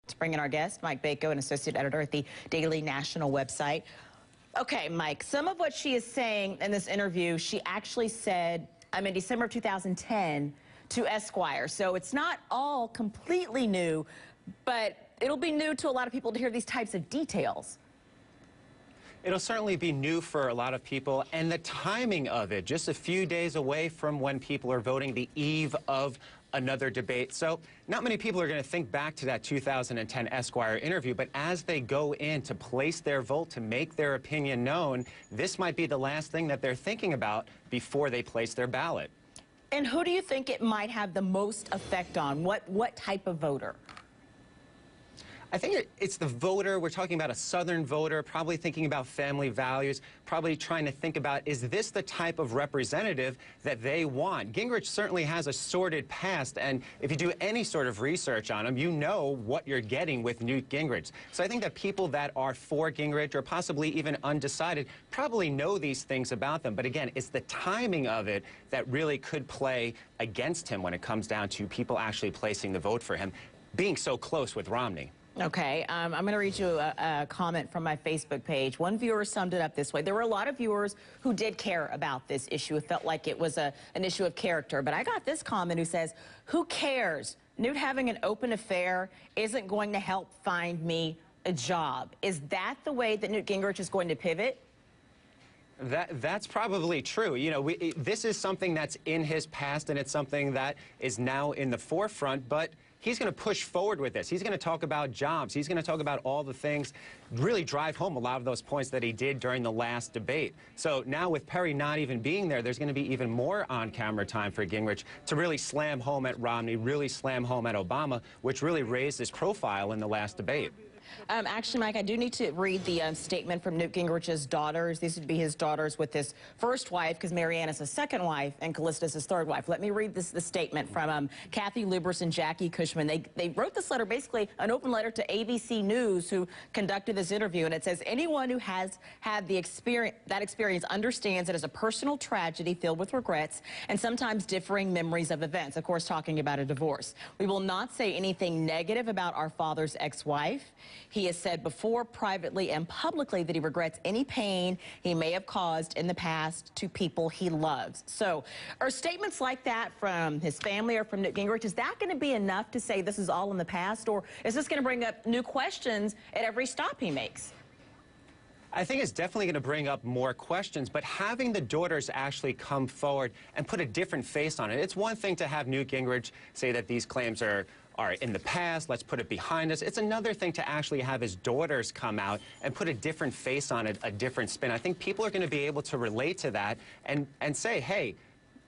To bring in our guest, Mike Bako, an associate editor at the Daily National website. Okay, Mike, some of what she is saying in this interview, she actually said, in December of 2010 to Esquire. So it's not all completely new, but it'll be new to a lot of people to hear these types of details. It'll certainly be new for a lot of people, and the timing of it, just a few days away from when people are voting, the eve of another debate. So not many people are going to think back to that 2010 Esquire interview, but as they go in to place their vote, to make their opinion known, this might be the last thing that they're thinking about before they place their ballot. And who do you think it might have the most effect on? What type of voter? I think it's the voter. We're talking about a Southern voter, probably thinking about family values, probably trying to think about, is this the type of representative that they want? Gingrich certainly has a sordid past, and if you do any sort of research on him, you know what you're getting with Newt Gingrich. So I think that people that are for Gingrich or possibly even undecided probably know these things about them. But again, it's the timing of it that really could play against him when it comes down to people actually placing the vote for him, being so close with Romney. Okay, I'm going to read you a comment from my Facebook page. One viewer summed it up this way. There were a lot of viewers who did care about this issue. It felt like it was an issue of character. But I got this comment who says, who cares? Newt having an open affair isn't going to help find me a job. Is that the way that Newt Gingrich is going to pivot? That's probably true. You know, this is something that's in his past, and it's something that is now in the forefront, but he's going to push forward with this. He's going to talk about jobs. He's going to talk about all the things, really drive home a lot of those points that he did during the last debate. So now with Perry not even being there, there's going to be even more on-camera time for Gingrich to really slam home at Romney, really slam home at Obama, which really raised his profile in the last debate. Actually, Mike, I do need to read the statement from Newt Gingrich's daughters. These would be his daughters with his first wife, because Marianne is his second wife and Callista's his third wife. Let me read the statement from Kathy Lubers and Jackie Cushman. They wrote this letter, basically an open letter to ABC News, who conducted this interview, and it says, anyone who has had that experience understands it as a personal tragedy filled with regrets and sometimes differing memories of events, of course, talking about a divorce. We will not say anything negative about our father's ex-wife. He has said before, privately and publicly, that he regrets any pain he may have caused in the past to people he loves. So are statements like that from his family or from Newt Gingrich, is that going to be enough to say this is all in the past, or is this going to bring up new questions at every stop he makes? I think it's definitely going to bring up more questions, but having the daughters actually come forward and put a different face on it. It's one thing to have Newt Gingrich say that these claims are in the past, let's put it behind us. It's another thing to actually have his daughters come out and put a different face on it, a different spin. I think people are going to be able to relate to that and say, hey,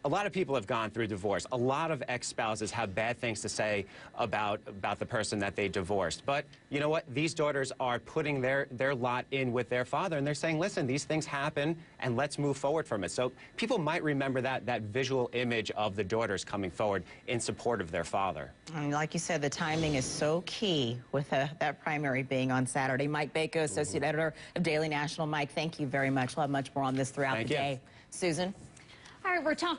a lot of people have gone through divorce. A lot of ex-spouses have bad things to say about the person that they divorced. But you know what? These daughters are putting their lot in with their father, and they're saying, listen, these things happen, and let's move forward from it. So people might remember that visual image of the daughters coming forward in support of their father. And like you said, the timing is so key with that primary being on Saturday. Mike Bako, associate editor of Daily National. Mike, thank you very much. We'll have much more on this throughout the day. Susan? All right, we're talking